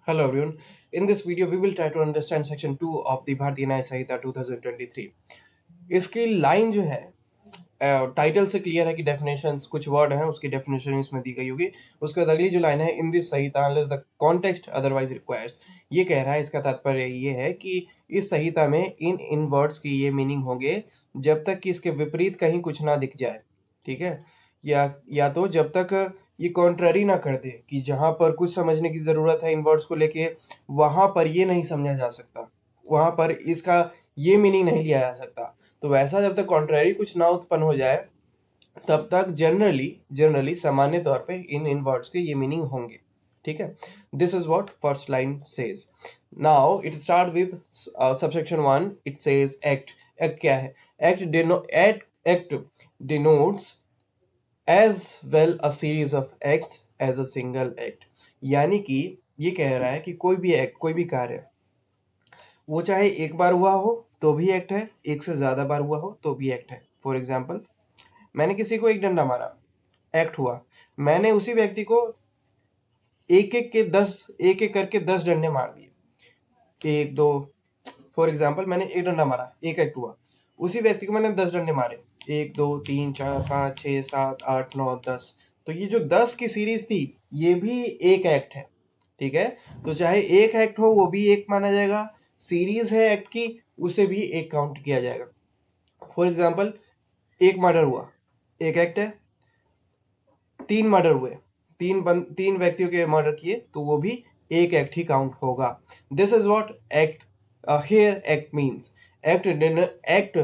Hello everyone. In this video, we will try to understand section 2 of the भारतीय न्याय संहिता 2023. इसकी line जो है टाइटल से क्लियर है कि डेफिनेशंस कुछ वर्ड हैं उसकी डेफिनेशन इसमें दी गई होगी। उसके बाद अगली जो लाइन है in this Samhita unless the context otherwise requires, ये कह रहा है, इसका तात्पर्य ये है कि इस संहिता में इन वर्ड्स की ये मीनिंग होंगे जब तक कि इसके विपरीत कहीं कुछ ना दिख जाए। ठीक है, या तो जब तक ये कॉन्ट्ररी ना कर दे कि जहां पर कुछ समझने की जरूरत है इन वर्ड्स को लेके वहां पर ये नहीं समझा जा सकता, वहां पर इसका ये मीनिंग नहीं लिया जा सकता। तो वैसा जब तक कॉन्ट्ररी कुछ ना उत्पन्न हो जाए तब तक जनरली सामान्य तौर पे इन वर्ड्स के ये मीनिंग होंगे। ठीक है, this is what first line says. Now it start with subsection 1। It says act. Act क्या है? Act denotes as well a series of acts as a single act. यानी कि ये कह रहा है कि कोई भी एक्ट, कोई भी कार्य, वो चाहे एक बार हुआ हो तो भी एक्ट है, एक से ज्यादा बार हुआ हो तो भी एक्ट है। फॉर एग्जाम्पल, मैंने किसी को एक डंडा मारा, एक्ट हुआ। मैंने उसी व्यक्ति को एक एक करके 10 डंडे मार दिए, एक दो। फॉर एग्जाम्पल, मैंने एक डंडा मारा, एक एक्ट हुआ। उसी व्यक्ति को मैंने 10 डंडे मारे, एक दो तीन चार पाँच छः सात आठ नौ 10। तो ये जो 10 की सीरीज थी ये भी एक एक्ट है। ठीक है, तो चाहे एक एक्ट हो वो भी एक माना जाएगा, सीरीज है एक्ट की उसे भी एक काउंट किया जाएगा। फॉर एग्जाम्पल, एक मर्डर हुआ, एक एक्ट है। 3 मर्डर हुए, तीन व्यक्तियों के मर्डर किए तो वो भी एक एक्ट ही काउंट होगा। This is what act here act means. Act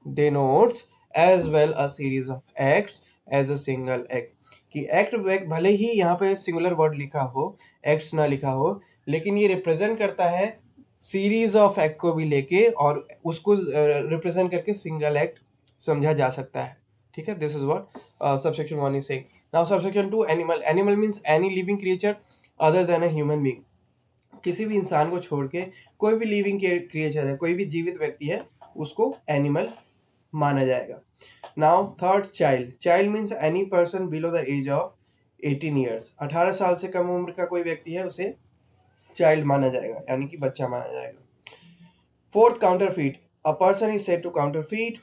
denotes as well a series of acts as a single act। कि एक्ट भले ही यहाँ पे सिंगुलर वर्ड लिखा हो, एक्ट्स ना लिखा हो, लेकिन ये रिप्रेजेंट करता है सीरीज ऑफ एक्ट को भी लेके और उसको रिप्रेजेंट करके सिंगल एक्ट समझा जा सकता है। ठीक है, this is what subsection 1 is saying. Now subsection 2, animal. Animal means any living creature other than a human being. किसी भी इंसान को छोड़ के कोई भी लिविंग क्रिएचर है, कोई भी जीवित व्यक्ति है, उसको एनिमल माना जाएगा। Now third, child. Child means any person below the age of 18 years. 18 साल से कम उम्र का कोई व्यक्ति है उसे चाइल्ड माना जाएगा, यानी कि बच्चा माना जाएगा। Fourth, counterfeit. A person is said to counterfeit.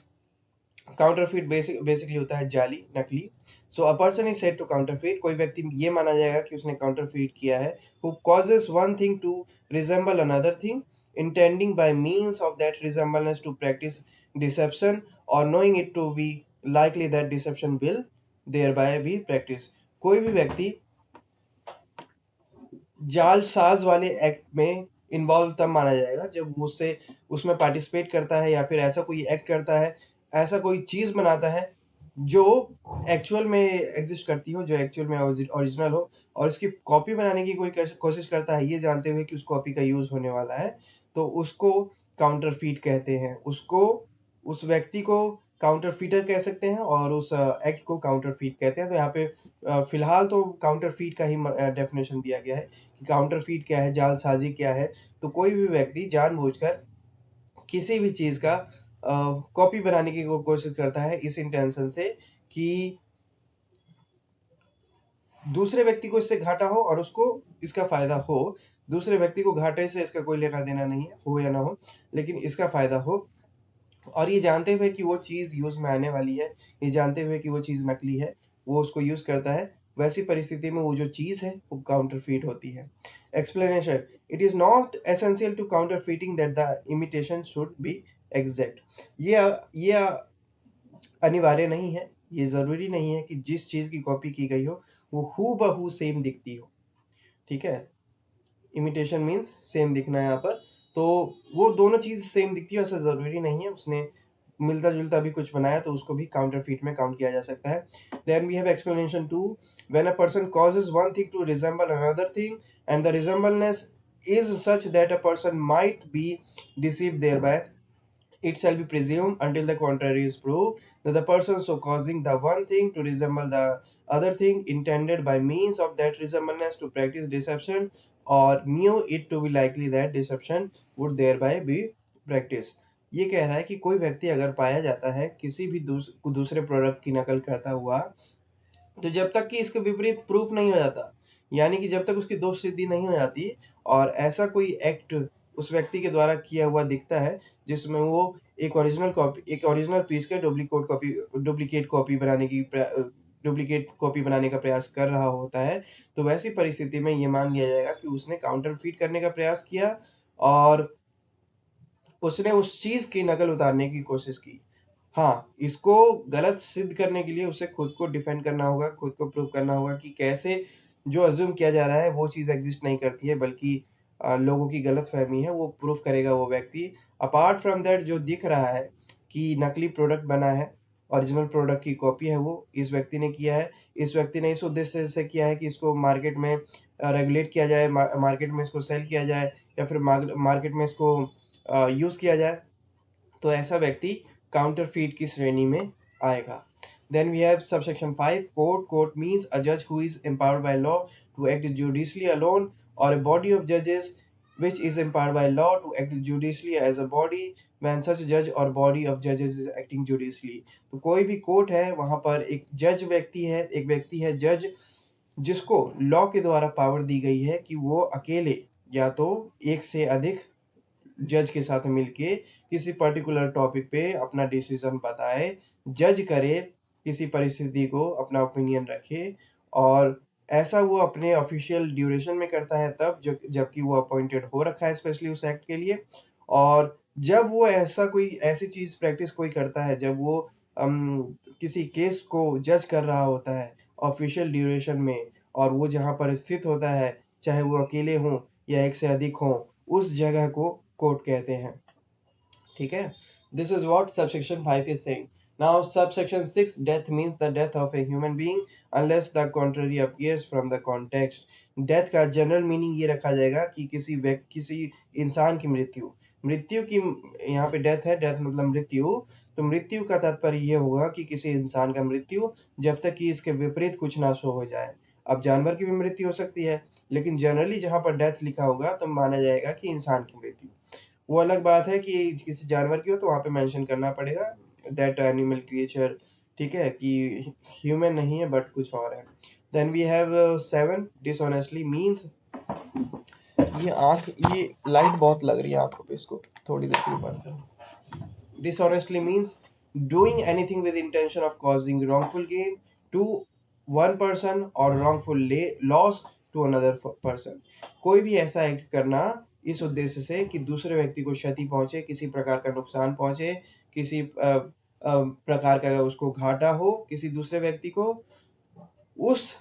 Counterfeit basically होता है जाली, नकली। So a person is said to counterfeit, कोई व्यक्ति ये माना जाएगा कि उसने काउंटरफीट किया है। Who causes one thing to resemble another thing, intending by means of that resemblance to practise deception और knowing it to be likely that deception will thereby be practise. कोई भी व्यक्ति जालसाज वाले एक्ट में इन्वॉल्व तब माना जाएगा जब वो उससे उसमें पार्टिसिपेट करता है या फिर ऐसा कोई एक्ट करता है, ऐसा कोई चीज बनाता है जो एक्चुअल में एग्जिस्ट करती हो, जो एक्चुअल में ओरिजिनल हो, और उसकी कॉपी बनाने की कोई कोशिश करता है ये जानते हुए कि उस कॉपी का यूज होने वाला है, तो उसको काउंटरफीट कहते हैं। उसको, उस व्यक्ति को काउंटरफीटर कह सकते हैं और उस एक्ट को काउंटरफीट कहते हैं। तो यहाँ पे फिलहाल तो काउंटरफीट का ही डेफिनेशन दिया गया है कि काउंटरफीट क्या है, जालसाजी क्या है। तो कोई भी व्यक्ति जानबूझकर किसी भी चीज का कॉपी बनाने की कोशिश करता है इस इंटेंशन से कि दूसरे व्यक्ति को इससे घाटा हो और उसको इसका फायदा हो। दूसरे व्यक्ति को घाटे से इसका कोई लेना देना नहीं है, हो या ना हो, लेकिन इसका फायदा हो। और ये जानते हुए कि वो चीज यूज में आने वाली है, ये जानते हुए कि वो चीज नकली है, वो उसको यूज करता है। वैसी परिस्थिति में वो जो चीज है वो काउंटरफीट होती है। Explanation, it is not essential to counterfeiting that the imitation should be exact. ये अनिवार्य नहीं है, ये जरूरी नहीं है कि जिस चीज की कॉपी की गई हो वो हूबहू सेम दिखती हो। ठीक है, इमिटेशन मीन्स सेम दिखना है यहाँ पर। तो वो दोनों चीज सेम दिखती है ऐसा जरूरी नहीं है। उसने मिलता जुलता भी कुछ बनाया तो उसको भी काउंटरफीट में काउंट किया जा सकता है। Then we have explanation 2। When a person causes one thing to resemble another thing and the resemblance is such that a person might be deceived thereby, it shall be presumed until the contrary is proved that the person so causing the one thing to resemble the other thing intended by means of that resembleness to practice deception or knew it to be likely that deception would thereby be practiced। ये कह रहा है कि कोई व्यक्ति अगर पाया जाता है किसी भी दूसरे प्रोडक्ट की नकल करता हुआ, तो जब तक कि इसके विपरीत प्रूफ नहीं हो जाता यानी कि जब तक उसकी दोष सिद्धि नहीं हो जाती और ऐसा कोई एक्ट उस व्यक्ति के द्वारा किया हुआ दिखता है जिसमें वो एक ओरिजिनल पीस का डुप्लीकेट कॉपी बनाने का प्रयास कर रहा होता है, तो वैसी परिस्थिति में ये मान लिया जाएगा कि उसने काउंटरफीट करने का प्रयास किया और उसने उस चीज़ की नकल उतारने की कोशिश की। हाँ, इसको गलत सिद्ध करने के लिए उसे खुद को डिफेंड करना होगा, खुद को प्रूव करना होगा कि कैसे जो अज़्यूम किया जा रहा है वो चीज़ एग्ज़िस्ट नहीं करती है, बल्कि लोगों की गलतफ़हमी है, वो प्रूव करेगा वो व्यक्ति। अपार्ट फ्रॉम दैट जो दिख रहा है कि नकली प्रोडक्ट बना है, ओरिजिनल प्रोडक्ट की कॉपी है वो, इस व्यक्ति ने किया है। इस व्यक्ति ने इस उद्देश्य से किया है कि इसको मार्केट में रेगुलेट किया जाए, मार्केट में इसको सेल किया जाए या फिर मार्केट में इसको यूज़ किया जाए। तो ऐसा व्यक्ति काउंटरफीट की श्रेणी में आएगा। Then we have subsection 5 court. Court means a judge who is empowered by law to act judicially alone, or a body of judges which is empowered by law to act judicially as a body when such judge or body of judges is acting judicially. तो कोई भी court है वहाँ पर एक जज व्यक्ति है, एक व्यक्ति है जज, जिसको लॉ के द्वारा पावर दी गई है कि वो अकेले या तो एक से अधिक जज के साथ मिलके किसी पर्टिकुलर टॉपिक पे अपना डिसीजन बताए, जज करे, किसी परिस्थिति को अपना ओपिनियन रखे और ऐसा वो अपने ऑफिशियल ड्यूरेशन में करता है तब जबकि वो अपॉइंटेड हो रखा है स्पेशली उस एक्ट के लिए। और जब वो ऐसी चीज़ प्रैक्टिस कोई करता है, जब वो किसी केस को जज कर रहा होता है ऑफिशियल ड्यूरेशन में और वो जहाँ पर स्थित होता है, चाहे वो अकेले हों या एक से अधिक हों, उस जगह को कोर्ट कहते हैं। ठीक है, this is what subsection 5 is saying. Now subsection 6, death means the death of a human being unless the contrary appears from the context. Death का जनरल मीनिंग ये रखा जाएगा कि किसी इंसान की मृत्यु मृत्यु की यहाँ पे डेथ है, डेथ मतलब मृत्यु, तो मृत्यु का तात्पर्य ये होगा कि किसी इंसान का मृत्यु जब तक कि इसके विपरीत कुछ ना शो हो जाए। अब जानवर की भी मृत्यु हो सकती है, लेकिन जनरली जहाँ पर डेथ लिखा होगा तो माना जाएगा कि इंसान की मृत्यु। वो अलग बात है कि किसी जानवर की हो तो वहाँ पे मेंशन करना पड़ेगा दैट एनिमल क्रिएचर, ठीक है, कि ह्यूमन नहीं है बट कुछ और है। Then we have 7 dishonestly means, ये लाइट बहुत लग रही है आंखों पे, इसको थोड़ी देर के लिए बंद करो। Dishonestly means doing anything with intention of causing wrongful gain to one person or wrongful loss to another person. कोई भी ऐसा एक्ट करना इस उद्देश्य से कि दूसरे व्यक्ति को क्षति पहुंचे, किसी प्रकार का नुकसान पहुंचे, किसी प्रकार का उसको घाटा हो किसी दूसरे व्यक्ति को, उस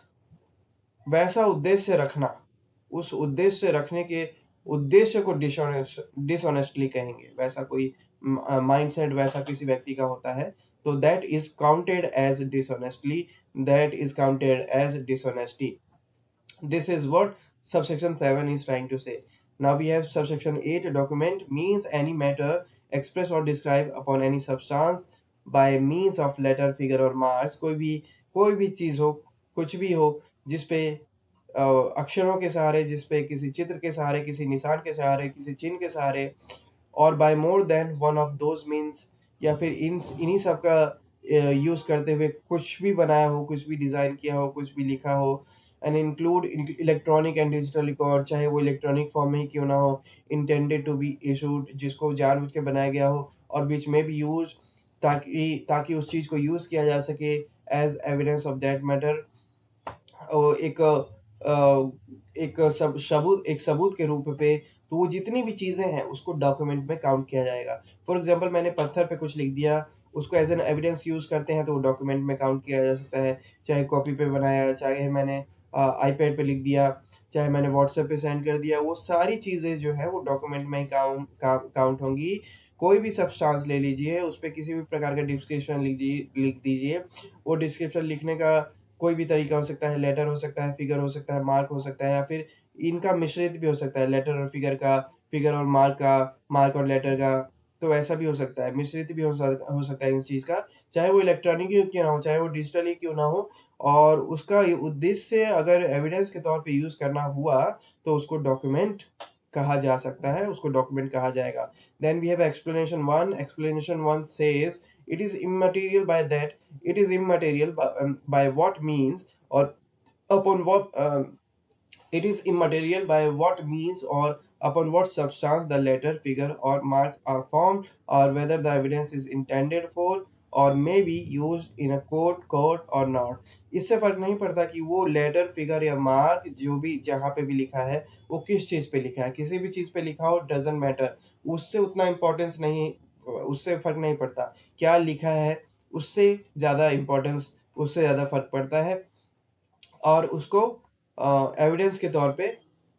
वैसा उद्देश्य रखना, उस उद्देश्य रखने के उद्देश्य को डिसऑनेस्टली कहेंगे। वैसा कोई माइंडसेट वैसा किसी व्यक्ति का होता है तो that is counted as dishonestly, that is counted as dishonesty. This is what subsection 7 is trying to say. Now we have subsection 8. Document means any matter express or describe upon any substance by means of letter, figure or marks. कोई भी चीज़ हो, कुछ भी हो जिस पे अक्षरों के सहारे, जिस पे किसी चित्र के सहारे, किसी निशान के सहारे, किसी चिन्ह के सहारे और by more than one of those means, या फिर इन्हीं सब का यूज़ करते हुए कुछ भी बनाया हो, कुछ भी डिज़ाइन किया हो, कुछ भी लिखा हो। And include electronic and digital record, चाहे वो इलेक्ट्रॉनिक फॉर्म में ही क्यों ना हो, इंटेंडेड टू बी इशूड, जिसको जानबूझ के बनाया गया हो और विच में बी यूज, ताकि उस चीज़ को यूज़ किया जा सके as evidence of that matter, एक एक सबूत के रूप पे। तो वो जितनी भी चीज़ें हैं उसको डॉक्यूमेंट में काउंट किया जाएगा। फॉर एग्जांपल मैंने पत्थर पे कुछ लिख दिया, उसको एज एन एविडेंस यूज़ करते हैं तो वो डॉक्यूमेंट में काउंट किया जा सकता है। चाहे कॉपी पे बनाया, चाहे मैंने आईपैड पे लिख दिया, चाहे मैंने व्हाट्सएप पे सेंड कर दिया, वो सारी चीज़ें जो है वो डॉक्यूमेंट में ही काउंट होंगी। कोई भी सब्सटेंस ले लीजिए, उस पे किसी भी प्रकार का डिस्क्रिप्शन लिख दीजिए। वो डिस्क्रिप्शन लिखने का कोई भी तरीका हो सकता है, लेटर हो सकता है, फिगर हो सकता है, मार्क हो सकता है, या फिर इनका मिश्रित भी हो सकता है, लेटर और फिगर का, फिगर और मार्क का, मार्क और लेटर का। तो ऐसा भी हो सकता है, मिश्रित भी हो सकता है इस चीज़ का, चाहे वो इलेक्ट्रॉनिक ही क्यों ना हो, चाहे वो डिजिटल ही क्यों ना हो। और उसका ये उद्देश्य अगर एविडेंस के तौर पे यूज़ करना हुआ तो उसको डॉक्यूमेंट कहा जा सकता है, उसको डॉक्यूमेंट कहा जाएगा। Then we have explanation 1। Explanation 1 says it is immaterial by that it is immaterial by what means or upon what It is immaterial by what means or upon what substance the letter, figure, or mark are formed, or whether the evidence is intended for और may be use in a court और not. इससे फर्क नहीं पड़ता कि वो letter, figure या mark जो भी जहाँ पे भी लिखा है वो किस चीज़ पे लिखा है, किसी भी चीज़ पे लिखा हो डजेंट मैटर, उससे उतना इम्पोर्टेंस नहीं, उससे फर्क नहीं पड़ता क्या लिखा है, उससे ज़्यादा इम्पोर्टेंस, उससे ज़्यादा फर्क पड़ता है और उसको एविडेंस के तौर पे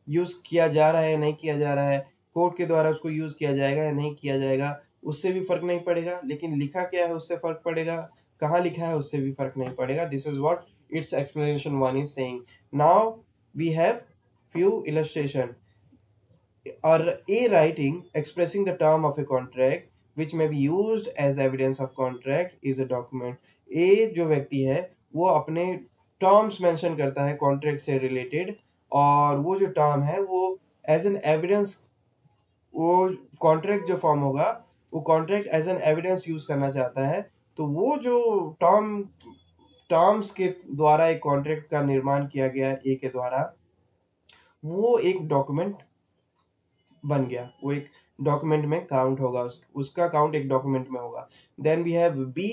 यूज़ किया जा रहा है या नहीं किया जा रहा है, कोर्ट के द्वारा उसको यूज़ किया जाएगा या नहीं किया जाएगा, उससे भी फ़र्क नहीं पड़ेगा, लेकिन लिखा क्या है उससे फ़र्क पड़ेगा, कहाँ लिखा है उससे भी फ़र्क नहीं पड़ेगा। This is what its explanation 1 is saying. Now we have few illustration or a writing expressing the term of a contract which may be used as evidence of contract is a document। a जो व्यक्ति है वो अपने terms mention करता है contract से related और वो जो टर्म है वो एज एन एविडेंस, वो कॉन्ट्रैक्ट जो फॉर्म होगा वो contract as an evidence use करना चाहता है। तो वो जो टर्म्स के द्वारा एक कॉन्ट्रैक्ट का निर्माण किया गया है ए के द्वारा, वो एक डॉक्यूमेंट बन गया, वो एक डॉक्यूमेंट में काउंट होगा, उसका काउंट एक डॉक्यूमेंट में होगा। Then we have B,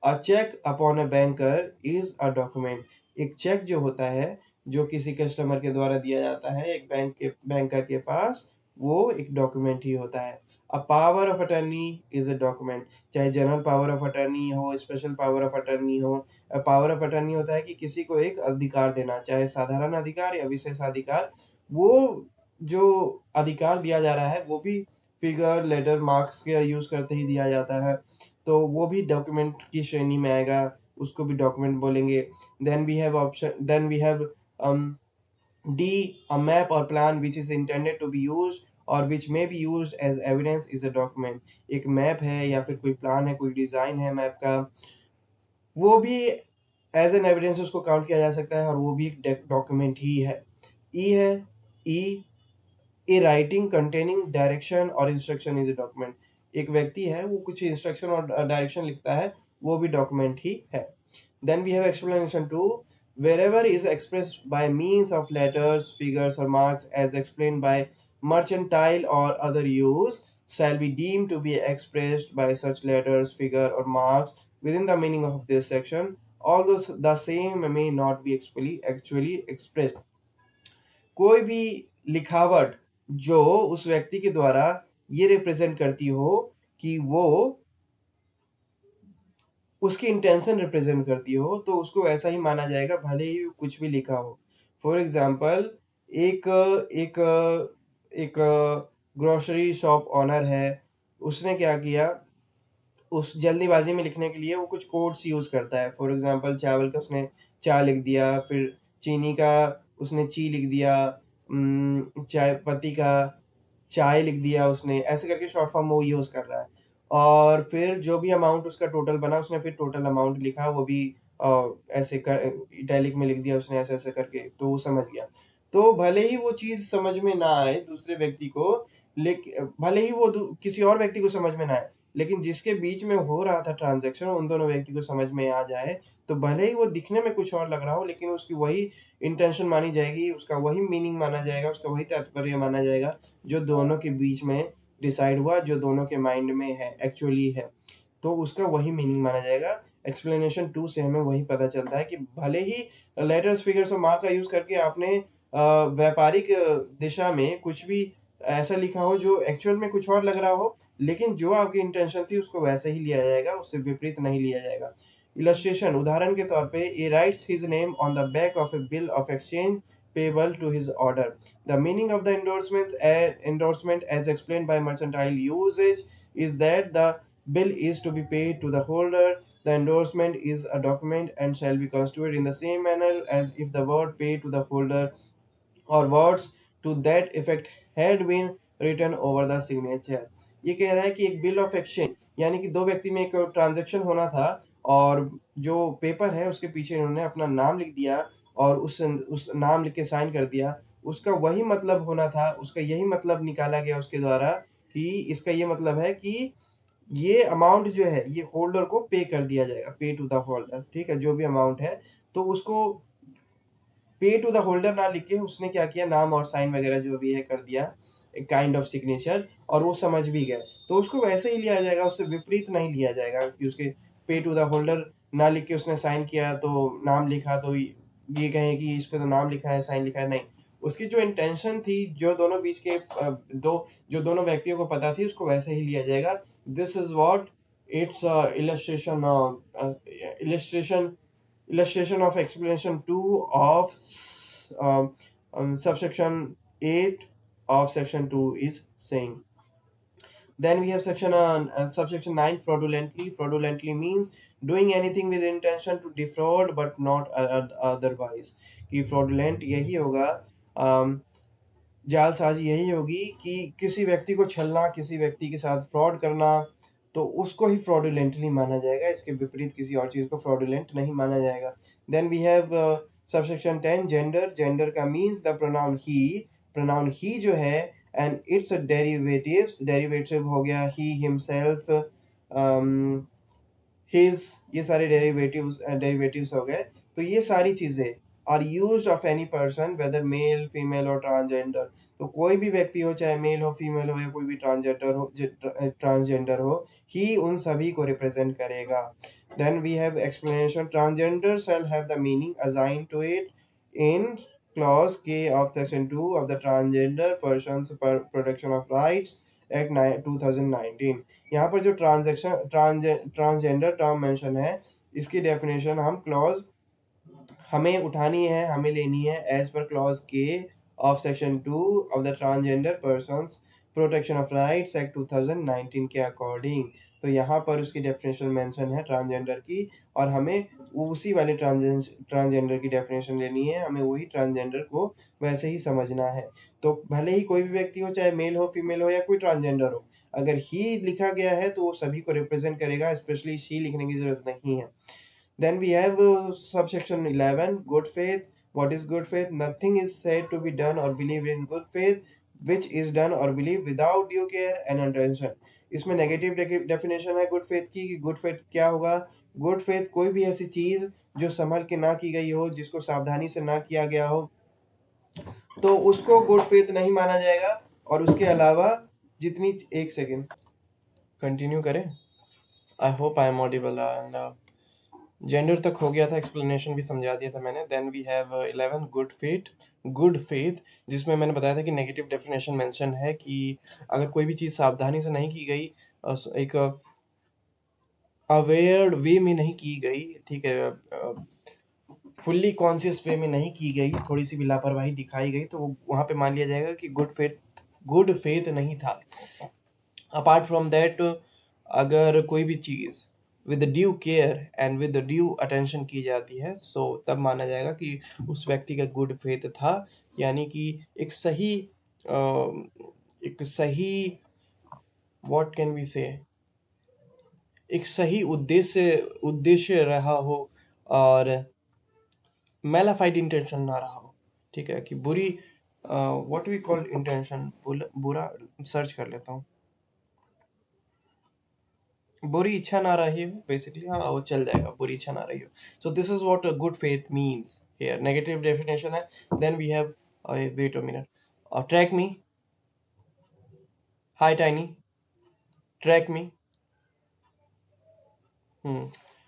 a cheque upon a banker is a document. एक चेक जो होता है जो किसी कस्टमर के द्वारा दिया जाता है एक बैंकर के पास, वो एक डॉक्यूमेंट ही होता है। A power of attorney is a document, चाहे जनरल पावर ऑफ अटर्नी हो, स्पेशल पावर ऑफ अटर्नी हो। पावर ऑफ अटर्नी होता है कि किसी को एक अधिकार देना, चाहे साधारण अधिकार या विशेष अधिकार, वो जो अधिकार दिया जा रहा है वो भी फिगर, लेटर, मार्क्स के यूज करते ही दिया जाता है, तो वो भी डॉक्यूमेंट की श्रेणी में आएगा, उसको भी डॉक्यूमेंट बोलेंगे। Then we have D, a map और plan which is intended to be used और which may be used as evidence is a document. एक मैप है या फिर कोई प्लान है, कोई डिजाइन है मैप का, वो भी एज एन एविडेंस उसको काउंट किया जा सकता है और वो भी एक डॉक्यूमेंट ही है। ई है, ई, ए राइटिंग कंटेनिंग डायरेक्शन और इंस्ट्रक्शन इज ए डॉक्यूमेंट। एक व्यक्ति है वो कुछ इंस्ट्रक्शन और डायरेक्शन लिखता है, वो भी डॉक्यूमेंट ही है। Then we have explanation two, wherever is expressed by means of letters, figures or marks as explained by mercantile or other use shall be deemed to be expressed by such letters, figure or marks within the meaning of this section, although the same may not be actually expressed। कोई भी लिखावट जो उस व्यक्ति के द्वारा ये represent करती हो कि वो उसकी इंटेंशन रिप्रेजेंट करती हो, तो उसको वैसा ही माना जाएगा भले ही कुछ भी लिखा हो। फॉर एग्जाम्पल, एक एक एक ग्रोसरी शॉप ऑनर है, उसने क्या किया, उस जल्दीबाजी में लिखने के लिए वो कुछ कोड्स यूज करता है। फॉर एग्जांपल, चावल का उसने चा लिख दिया, फिर चीनी का उसने ची लिख दिया, चाय पत्ती का चाय लिख दिया उसने, ऐसे करके शॉर्ट फॉर्म वो यूज कर रहा है। और फिर जो भी अमाउंट उसका टोटल बना उसने फिर टोटल अमाउंट लिखा, वो भी ऐसे कर इटैलिक में लिख दिया उसने, ऐसे ऐसे करके, तो वो समझ गया। तो भले ही वो चीज समझ में ना आए दूसरे व्यक्ति को, लेकिन भले ही वो किसी और व्यक्ति को समझ में ना आए, लेकिन जिसके बीच में हो रहा था ट्रांजैक्शन उन दोनों व्यक्ति को समझ में आ जाए, तो भले ही वो दिखने में कुछ और लग रहा हो लेकिन उसकी वही इंटेंशन मानी जाएगी, उसका वही मीनिंग माना जाएगा, उसका वही तात्पर्य माना जाएगा जो दोनों के बीच में डिसाइड हुआ, जो दोनों के माइंड में है, एक्चुअली है, तो उसका वही मीनिंग माना जाएगा। एक्सप्लेनेशन 2 से हमें वही पता चलता है कि भले ही लेटर्स, फिगर्स और मार्क का यूज करके आपने व्यापारिक दिशा में कुछ भी ऐसा लिखा हो जो एक्चुअल में कुछ और लग रहा हो, लेकिन जो आपकी इंटेंशन थी उसको वैसे ही लिया जाएगा, उससे विपरीत नहीं लिया जाएगा। इलस्ट्रेशन, उदाहरण के तौर पे, A writes his name on the back of a bill of exchange payable to his order। The meaning of the endorsement as explained by mercantile usage is that the bill is to be paid to the holder. The endorsement is a document and shall be construed in the same manner as if the word pay to the holder or words to that effect had been written over the signature। ये कह रहा है कि एक bill of exchange, यानी कि दो व्यक्ति में एक ट्रांजैक्शन होना था और जो पेपर है उसके पीछे इन्होंने अपना नाम लिख दिया और उस नाम लिख के साइन कर दिया, उसका वही मतलब होना था, उसका यही मतलब निकाला गया उसके द्वारा कि इसका ये मतलब है कि ये अमाउंट जो है ये होल्डर को पे कर दिया जाएगा, पे टू द होल्डर, ठीक है, जो भी अमाउंट है तो उसको पे टू द होल्डर ना लिख के उसने क्या किया, नाम और साइन वगैरह जो भी है कर दिया, एक काइंड ऑफ सिग्नेचर, और वो समझ भी गए, तो उसको वैसे ही लिया जाएगा, उससे विपरीत नहीं लिया जाएगा कि उसके पे टू द होल्डर ना लिख के उसने साइन किया तो नाम लिखा, तो ये कहें कि इस पे तो नाम लिखा है साइन लिखा है, नहीं। उसकी जो इंटेंशन थी, जो दोनों बीच के जो दोनों व्यक्तियों को पता थी, उसको वैसे ही लिया जाएगा। This is what it's illustration of explanation 2 of subsection 8 of section 2 is saying. Then we have subsection 9, fraudulently. Fraudulently means doing anything with intention to defraud but not otherwise. कि fraudulent यही होगा, जालसाजी यही होगी कि किसी व्यक्ति को छलना, किसी व्यक्ति के साथ फ्रॉड करना, तो उसको ही फ्रॉडुलेंटली माना जाएगा, इसके विपरीत किसी और चीज़ को फ्रॉडुलेंट नहीं माना जाएगा। Then we have subsection 10, gender. Gender का मीन्स द प्रोनाउन ही जो है, एंड इट्स डेरिवेटिव हो गया ही, हिमसेल्फ, हिज, ये सारे डेरिवेटिव्स हो गए। तो ये सारी चीज़ें are use of any person whether male female और ट्रांसजेंडर। तो कोई भी व्यक्ति हो, चाहे मेल हो फीमेल हो या कोई भी ट्रांसजेंडर हो, ही उन सभी को रिप्रेजेंट करेगा। Then we have explanation, transgender shall have the meaning assigned to it in clause K of section 2 of the Transgender Persons Protection of Rights Act 2019। यहाँ पर जो ट्रांसजेंडर टर्म मेंशन है, इसकी डेफिनेशन हम क्लॉज हमें उठानी है, हमें लेनी है एज पर क्लॉज के of section 2 of the transgender persons protection of rights act 2019 के अकॉर्डिंग। तो यहाँ पर उसकी डेफिनेशन मेंशन है ट्रांसजेंडर की, और हमें उसी वाले ट्रांसजेंडर की डेफिनेशन लेनी है, हमें वही ट्रांसजेंडर को वैसे ही समझना है। तो भले ही कोई भी व्यक्ति हो, चाहे मेल हो फीमेल हो या कोई ट्रांसजेंडर हो, अगर ही लिखा गया है तो वो सभी को रिप्रेजेंट करेगा, स्पेशली शी लिखने की जरूरत नहीं है। Then we have subsection 11, good faith. What is good faith? Nothing is said to be done or believed in good faith which is done or believed without due care and intention. इसमें negative definition है good faith की, कि good faith क्या होगा। Good faith कोई भी ऐसी चीज जो संभल के ना की गई हो, जिसको सावधानी से ना किया गया हो, तो उसको गुड फेथ नहीं माना जाएगा। और उसके अलावा जितनी, एक सेकेंड कंटिन्यू करें, I hope I am audible. And gender तक हो गया था, एक्सप्लेनेशन भी समझा दिया था मैंने। Then we have 11, good faith, जिसमें मैंने बताया था कि नेगेटिव डेफिनेशन मेंशन है कि अगर कोई भी चीज़ सावधानी से नहीं की गई, एक अवेयर वे में नहीं की गई, ठीक है, फुल्ली कॉन्शियस वे में नहीं की गई, थोड़ी सी भी लापरवाही दिखाई गई, तो वहाँ पे मान लिया जाएगा कि गुड फेथ नहीं था। अपार्ट फ्रॉम दैट, अगर कोई भी चीज़ with due care and with due attention की जाती है, सो तब माना जाएगा कि उस व्यक्ति का गुड फेथ था, यानी कि एक सही व्हाट कैन वी से, एक सही उद्देश्य रहा हो, और मेलाफाइड इंटेंशन ना रहा हो, ठीक है, कि बुरी व्हाट वी कॉल इंटेंशन, बुरा, सर्च कर लेता हूँ, बुरी इच्छा ना रही हो बेसिकली, हाँ वो चल जाएगा, बुरी इच्छा ना रही हो। So this is what good faith means here, negative definition है। Then we have, wait a minute, track me, hi Tiny, track me,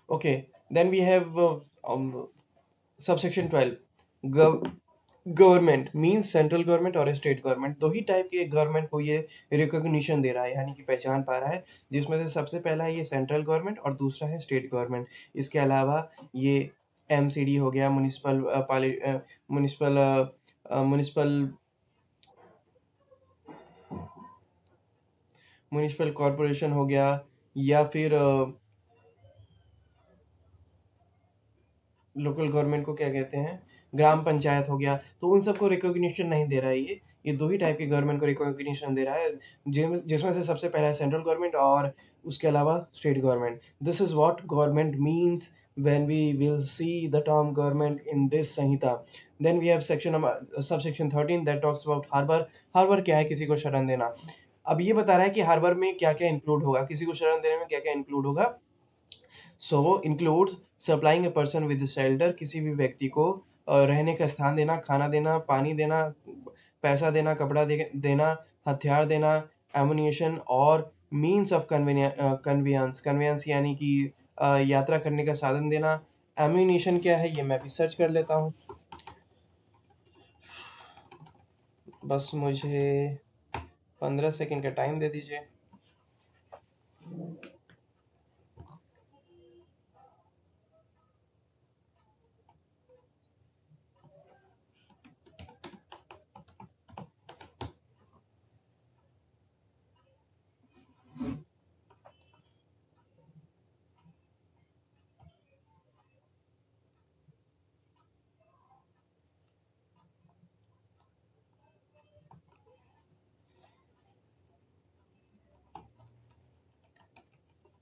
okay. Then we have subsection 12, government means central government और state government, दो ही type के government को ये recognition दे रहा है, यानी कि पहचान पा रहा है, जिसमें से सबसे पहला है ये सेंट्रल गवर्नमेंट और दूसरा है स्टेट गवर्नमेंट। इसके अलावा ये एमसीडी हो गया, म्यूनिसिपल कॉरपोरेशन हो गया, या फिर लोकल गवर्नमेंट को क्या कहते हैं, ग्राम पंचायत हो गया, तो उन सबको रिकॉग्निशन नहीं दे रहा है ये दो ही टाइप के गवर्नमेंट को रिकॉग्निशन दे रहा है, जिसमें से सबसे पहला है सेंट्रल गवर्नमेंट और उसके अलावा state government. This is what government means when we will see the term government in this Samhita. then we have subsection 13 that talks about harbor क्या है, किसी को शरण देना। अब ये बता रहा है कि हार्बर में क्या क्या इंक्लूड होगा, किसी को शरण देने में क्या क्या इंक्लूड होगा। So includes supplying a person with shelter, किसी भी व्यक्ति को रहने का स्थान देना, खाना देना, पानी देना, पैसा देना, कपड़ा देना, हथियार देना, एमुनिशन और मीन्स ऑफ कन्वेंस, कन्वेंस यानी कि यात्रा करने का साधन देना। एम्यूनिशन क्या है ये मैं भी सर्च कर लेता हूँ। बस मुझे 15 सेकंड का टाइम दे दीजिए।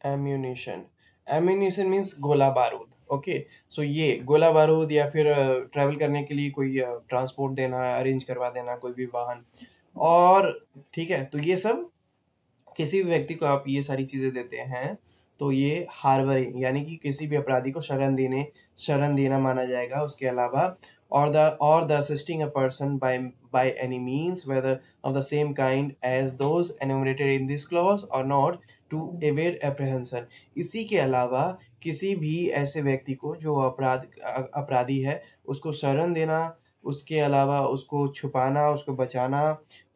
एम्यूनिशन, एम्यूनिशन मीन्स गोला बारूद। ओके, सो ये गोला बारूद या फिर ट्रैवल करने के लिए कोई ट्रांसपोर्ट देना, अरेंज करवा देना कोई भी वाहन। और ठीक है, तो ये सब किसी भी व्यक्ति को आप ये सारी चीज़ें देते हैं तो ये हार्बरिंग यानी कि किसी भी अपराधी को शरण देना माना जाएगा। उसके अलावा और the assisting a person by any means whether of the same kind as those enumerated in this clause और नॉट टू एवेड एप्रीहेंशन। इसी के अलावा किसी भी ऐसे व्यक्ति को जो अपराधी है उसको शरण देना, उसके अलावा उसको छुपाना, उसको बचाना,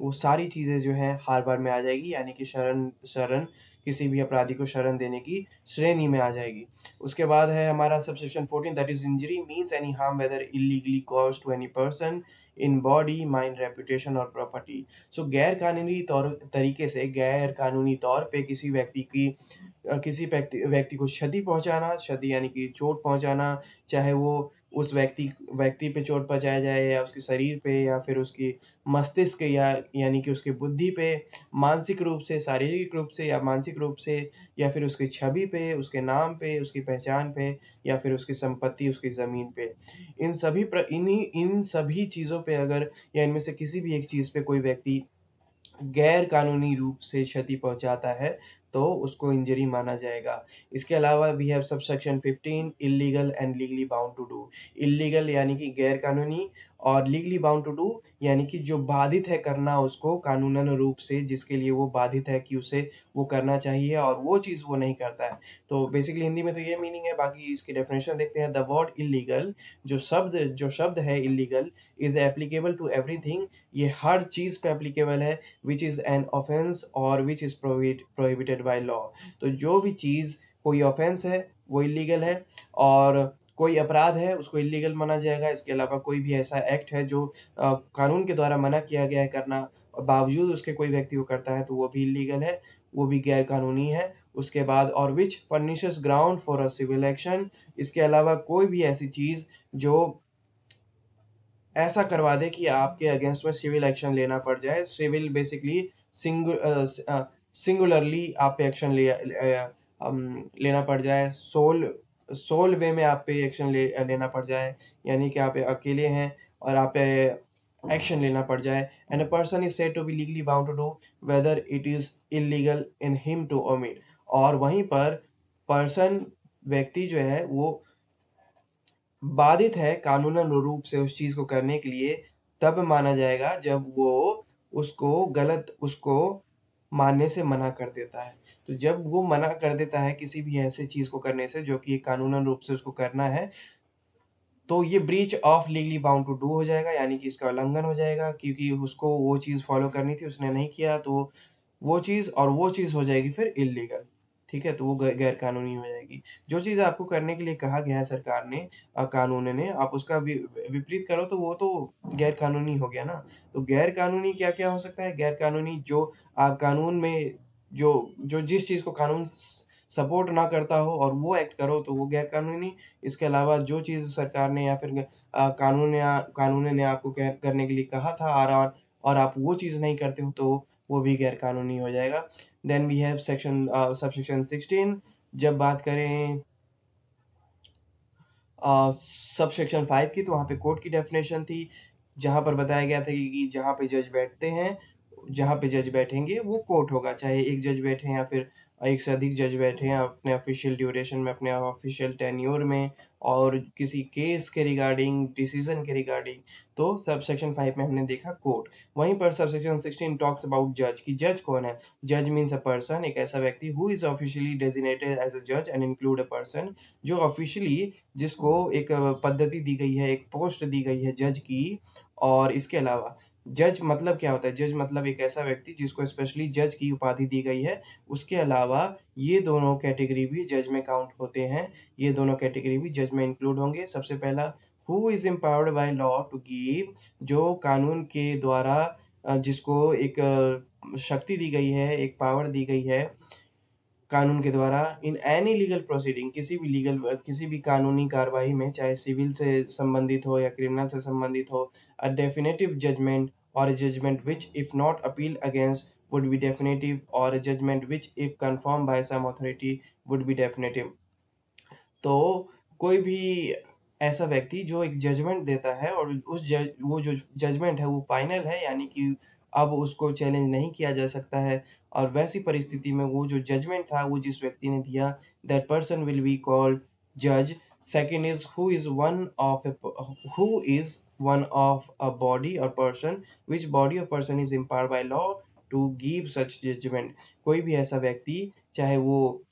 वो सारी चीज़ें जो हैं हार-बार में आ जाएगी, यानी कि शरण शरण किसी भी अपराधी को शरण देने की श्रेणी में आ जाएगी। उसके बाद है हमारा subsection 14 that is injury means any harm whether illegally caused to any person in body, mind, reputation और प्रॉपर्टी। सो गैर कानूनी तौर पे किसी व्यक्ति की किसी व्यक्ति को क्षति पहुँचाना, क्षति यानी कि चोट पहुँचाना, चाहे वो उस व्यक्ति पे चोट पहुँचाया जाए या उसके शरीर पे या फिर उसकी मस्तिष्क या यानी कि उसकी बुद्धि पे, मानसिक रूप से, शारीरिक रूप से या मानसिक रूप से, या फिर उसकी छवि पे, उसके नाम पे, उसकी पहचान पे या फिर उसकी संपत्ति, उसकी ज़मीन पे। इन सभी चीज़ों पे अगर या इनमें से किसी भी एक चीज़ पे कोई व्यक्ति गैर कानूनी रूप से क्षति पहुँचाता है, तो उसको इंजरी माना जाएगा। इसके अलावा we have subsection 15 illegal and legally bound to do. Illegal यानी कि गैर कानूनी और लीगली बाउंड टू डू यानी कि जो बाधित है करना उसको कानूनन रूप से, जिसके लिए वो बाधित है कि उसे वो करना चाहिए और वो चीज़ वो नहीं करता है। तो बेसिकली हिंदी में तो ये मीनिंग है, बाकी इसकी डेफिनेशन देखते हैं। द वर्ड इल्लीगल जो शब्द है illegal is applicable to everything, ये हर चीज़ पे एप्लीकेबल है which is an offense और which is prohibited by law। तो जो भी चीज़ कोई ऑफेंस है वो इलीगल है और कोई अपराध है उसको इलीगल माना जाएगा। इसके अलावा कोई भी ऐसा एक्ट है जो कानून के द्वारा मना किया गया है करना और बावजूद उसके कोई व्यक्ति वो करता है तो वो भी इलीगल है, वो भी गैर कानूनी है। उसके बाद और which furnishes ground for a civil action, इसके अलावा कोई भी ऐसी चीज़ जो ऐसा करवा दे कि आपके अगेंस्ट में सिविल एक्शन लेना पड़ जाए। सिविल बेसिकली सिंगुलरली आप पे एक्शन लेना पड़ जाए। सोल वे में आप पे एक्शन लेना पड़ जाए, यानी कि आप अकेले हैं और आप पे एक्शन लेना पड़ जाए। And a person is said to be legally bound to do whether it is illegal in him to omit. और वहीं पर पर्सन व्यक्ति जो है वो बाधित है कानूनन रूप से उस चीज़ को करने के लिए तब माना जाएगा जब वो उसको मानने से मना कर देता है। तो जब वो मना कर देता है किसी भी ऐसे चीज़ को करने से जो कि कानूनन रूप से उसको करना है, तो ये breach of legally bound to do हो जाएगा, यानी कि इसका उल्लंघन हो जाएगा क्योंकि उसको वो चीज़ फ़ॉलो करनी थी, उसने नहीं किया तो वो चीज़ हो जाएगी फिर इल्लीगल। ठीक है? तो वो गैर कानूनी हो जाएगी। जो चीज़ आपको करने के लिए कहा गया है सरकार ने कानून ने, आप उसका विपरीत करो तो वो तो गैर कानूनी हो गया ना। तो गैर कानूनी क्या-क्या हो सकता है? गैर कानूनी जो आप कानून में जो जो जिस चीज़ को कानून सपोर्ट ना करता हो और वो एक्ट करो तो वो गैर कानूनी। इसके अलावा जो चीज़ सरकार ने या फिर कानून ने आपको करने के लिए कहा था और आप वो चीज़ नहीं करते हो तो वो भी गैर कानूनी हो जाएगा। Then we have subsection 16। जब बात करें सबसेक्शन 5 की, तो वहाँ पे कोर्ट की डेफिनेशन थी, जहाँ पर बताया गया था कि जहाँ पे जज बैठेंगे वो कोर्ट होगा, चाहे एक जज बैठे या फिर एक से अधिक जज बैठे हैं अपने ऑफिशियल ड्यूरेशन में, अपने ऑफिशियल टेन्योर में और किसी केस के रिगार्डिंग, डिसीजन के रिगार्डिंग, तो सबसेक्शन 5 में हमने देखा कोर्ट। वहीं पर सबसेक्शन 16 टॉक्स अबाउट जज कि जज कौन है। जज मीन्स अ पर्सन, एक ऐसा व्यक्ति who is officially designated as a जज एंड इंक्लूड अ पर्सन, जो ऑफिशियली जिसको एक पद्धति दी गई है, एक पोस्ट दी गई है जज की। और इसके अलावा जज मतलब क्या होता है? जज मतलब एक ऐसा व्यक्ति जिसको स्पेशली जज की उपाधि दी गई है। उसके अलावा ये दोनों कैटेगरी भी जज में काउंट होते हैं, ये दोनों कैटेगरी भी जज में इंक्लूड होंगे। सबसे पहला, who is empowered by law to give, जो कानून के द्वारा जिसको एक शक्ति दी गई है, एक पावर दी गई है कानून के द्वारा, इन एनी लीगल प्रोसीडिंग, किसी भी कानूनी कार्रवाई में, चाहे सिविल से संबंधित हो या क्रिमिनल से संबंधित हो, अ डेफिनेटिव जजमेंट और a judgment which if not appealed against would be definitive, or a judgment which if confirmed by some authority would be definitive। तो कोई भी ऐसा व्यक्ति जो एक जजमेंट देता है और वो जो जजमेंट है वो फाइनल है, यानी कि अब उसको चैलेंज नहीं किया जा सकता है, और वैसी परिस्थिति में वो जो जजमेंट था वो जिस व्यक्ति ने दिया, that person will be called जज। Second is who is one of a body और पर्सन विच बॉडी और person is empowered by law to give such judgment. कोई भी ऐसा व्यक्ति, चाहे वो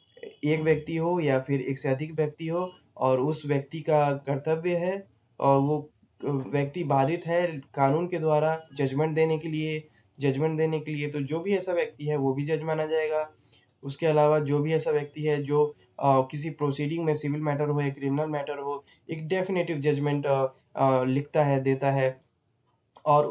एक व्यक्ति हो या फिर एक से अधिक व्यक्ति हो, और उस व्यक्ति का कर्तव्य है और वो व्यक्ति बाधित है कानून के द्वारा जजमेंट देने के लिए, तो जो भी ऐसा व्यक्ति है वो भी जज माना जाएगा। उसके अलावा जो भी ऐसा व्यक्ति है जो किसी प्रोसीडिंग में, सिविल मैटर हो या क्रिमिनल मैटर हो, एक डेफिनेटिव जजमेंट लिखता है, देता है, और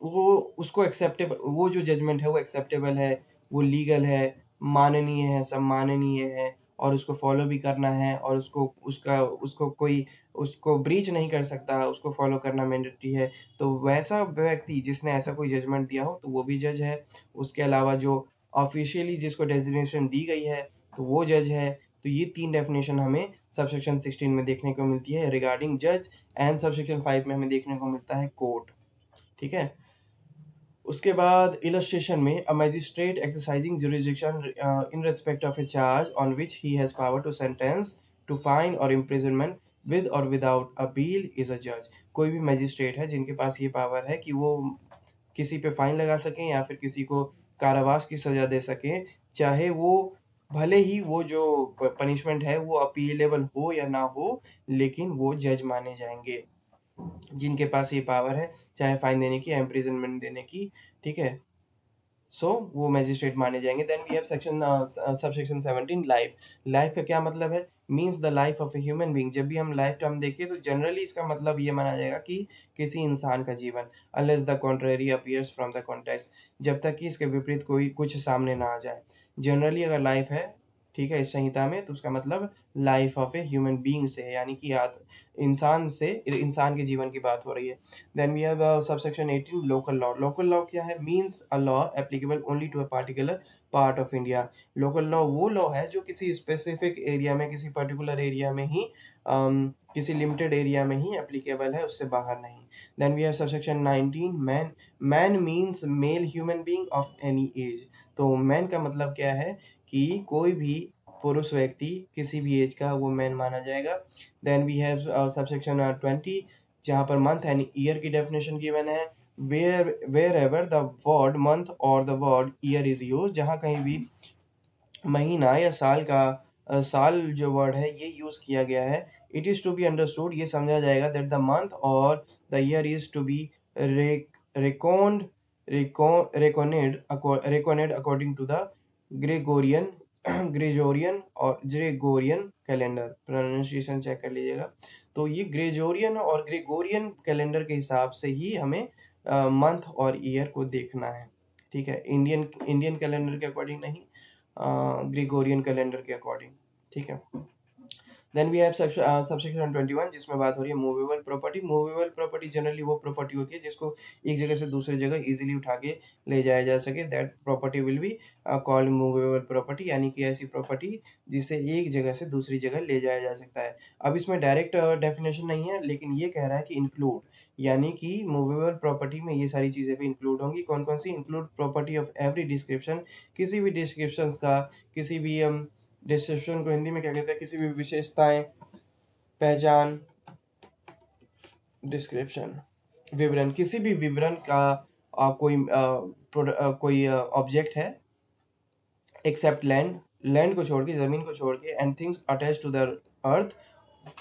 वो उसको एक्सेप्टेबल, वो जो जजमेंट है वो एक्सेप्टेबल है, वो लीगल है, माननीय है, सम्माननीय है, और उसको फॉलो भी करना है, और उसको कोई उसको ब्रीच नहीं कर सकता, उसको फॉलो करना मैंडेटरी है। तो वैसा व्यक्ति जिसने ऐसा कोई जजमेंट दिया हो तो वो भी जज है। उसके अलावा जो ऑफिशियली जिसको डेजिग्नेशन दी गई है तो वो जज है। तो ये 3 डेफिनेशन हमें सबसेक्शन 16 में देखने को मिलती है रिगार्डिंग जज, एंड सबसेक्शन 5 में हमें देखने को मिलता है कोर्ट। ठीक है। उसके बाद इलस्ट्रेशन में, a magistrate exercising jurisdiction in respect of a charge on which he has power to sentence to fine और इम्प्रिजनमेंट विद और विदाउट अपील इज अ जज। कोई भी मैजिस्ट्रेट है जिनके पास ये पावर है कि वो किसी पे फाइन लगा सकें या फिर किसी को कारावास की सजा दे सकें, चाहे वो भले ही वो जो पनिशमेंट है वो अपीलेबल हो या ना हो, लेकिन वो जज माने जाएंगे जिनके पास ये पावर है, चाहे फाइन देने की या इम्प्रिजनमेंट देने की। ठीक है। वो मैजिस्ट्रेट माने जाएंगे। Then we have subsection 17 life. Life का क्या मतलब है? Means the life of a human being. जब भी हम लाइफ टर्म देखें तो जनरली इसका मतलब ये माना जाएगा कि किसी इंसान का जीवन, unless the contrary appears from the context, जब तक कि इसके विपरीत कोई कुछ सामने ना आ जाए। जनरली अगर लाइफ है, ठीक है, इस संहिता में, तो उसका मतलब life of a human being से है, यानी कि इंसान से, इंसान के जीवन की बात हो रही है। Then we have subsection 18 local law. Local law क्या है? Means a law applicable only to a particular part of India. Local law वो लॉ है जो किसी स्पेसिफिक एरिया में, किसी पर्टिकुलर एरिया में ही, किसी लिमिटेड एरिया में ही एप्लीकेबल है, उससे बाहर नहीं। Then we have subsection 19 man. Man means male human being of any age. तो मैन का मतलब क्या है कि कोई भी पुरुष व्यक्ति किसी भी एज का, वो मैन माना जाएगा। देन वी हैव सबसेक्शन 20 जहाँ पर मंथ एंड ईयर की डेफिनेशन गिवन है। Wherever the word month और the word year is use, जहाँ कहीं भी महीना या साल जो वर्ड है ये यूज किया गया है, it is to be understood, ये समझा जाएगा दैट द मंथ और the year is to be reckoned reckoned according to the Gregorian Gregorian calendar. Pronunciation check कर लीजिएगा। तो ये ग्रेजोरियन और ग्रेगोरियन कैलेंडर के हिसाब से ही हमें मंथ और ईयर को देखना है। ठीक है। इंडियन कैलेंडर के अकॉर्डिंग नहीं, ग्रेगोरियन कैलेंडर के अकॉर्डिंग। ठीक है। देन वी हैव सबसेक्शन 21 जिसमें बात हो रही है movable property. Movable property generally वो प्रॉपर्टी होती है जिसको एक जगह से दूसरी जगह इजीली उठा के ले जाया जा सके, that property will be called movable property, यानी कि ऐसी प्रॉपर्टी जिसे एक जगह से दूसरी जगह ले जाया जा सकता है। अब इसमें डायरेक्ट डेफिनेशन नहीं है, लेकिन ये कह रहा है कि इंक्लूड, यानी कि मूवेबल प्रॉपर्टी में ये सारी चीज़ें भी इंक्लूड होंगी। कौन कौन सी? Include property of every description, किसी भी डिस्क्रिप्शन का, किसी भी डिस्क्रिप्शन को हिंदी में क्या कहते हैं? किसी भी विशेषताएं, पहचान, डिस्क्रिप्शन, विवरण, किसी भी विवरण का कोई ऑब्जेक्ट है एक्सेप्ट लैंड, लैंड को छोड़ के, ज़मीन को छोड़ के, and things attach to the earth,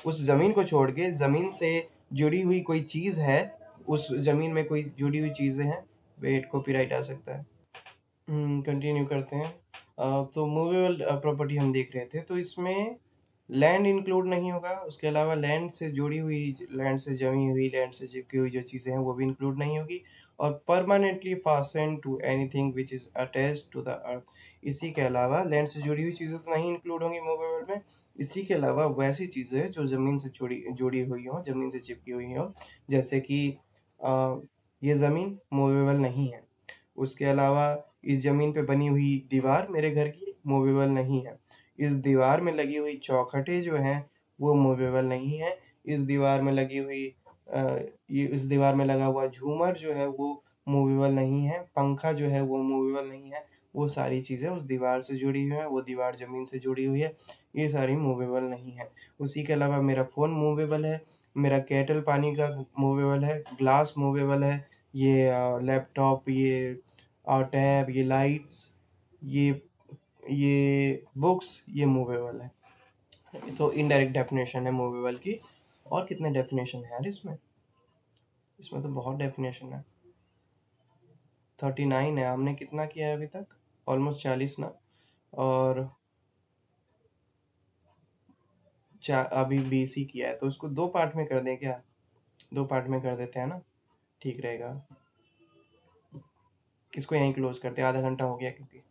उस ज़मीन को छोड़ के ज़मीन से जुड़ी हुई कोई चीज़ है, उस ज़मीन में कोई जुड़ी हुई चीज़ें हैं। वेट, कॉपीराइट आ सकता है। कंटिन्यू करते हैं। तो मूवेबल प्रॉपर्टी हम देख रहे थे, तो इसमें लैंड इंक्लूड नहीं होगा, उसके अलावा लैंड से जुड़ी हुई, लैंड से जमी हुई, लैंड से चिपकी हुई जो चीज़ें हैं वो भी इंक्लूड नहीं होगी, और permanently fasten to anything which is attached to the earth, इसी के अलावा लैंड से जुड़ी हुई चीज़ें तो नहीं इंक्लूड होंगी मूवेबल में, इसी के अलावा वैसी चीज़ें जो ज़मीन से जुड़ी जुड़ी हुई हों, ज़मीन से चिपकी हुई हों, जैसे कि ये ज़मीन मूवेबल नहीं है। उसके अलावा इस ज़मीन पे बनी हुई दीवार मेरे घर की मूवेबल नहीं है। इस दीवार में लगी हुई चौखटें जो हैं वो मूवेबल नहीं है। इस दीवार में लगी हुई ये इस दीवार में लगा हुआ झूमर जो है वो मूवेबल नहीं है। पंखा जो है वो मूवेबल नहीं है। वो सारी चीज़ें उस दीवार से जुड़ी हुई हैं, वो दीवार ज़मीन से जुड़ी हुई है, ये सारी मूवेबल नहीं है। उसी के अलावा मेरा फ़ोन मूवेबल है, मेरा केटल पानी का मूवेबल है, ग्लास मूवेबल है, ये लैपटॉप, ये टैब, ये लाइट्स, ये बुक्स, ये मूवेबल है। तो इनडायरेक्ट डेफिनेशन है मूवेबल की। और कितने डेफिनेशन है यार इसमें? इसमें तो बहुत डेफिनेशन है। 39 है। हमने कितना किया है अभी तक? ऑलमोस्ट 40 ना। और अभी 20 ही किया है, तो इसको 2 पार्ट में कर दें क्या? 2 पार्ट में कर देते हैं ना, ठीक रहेगा। इसको यहीं क्लोज करते हैं, आधा घंटा हो गया क्योंकि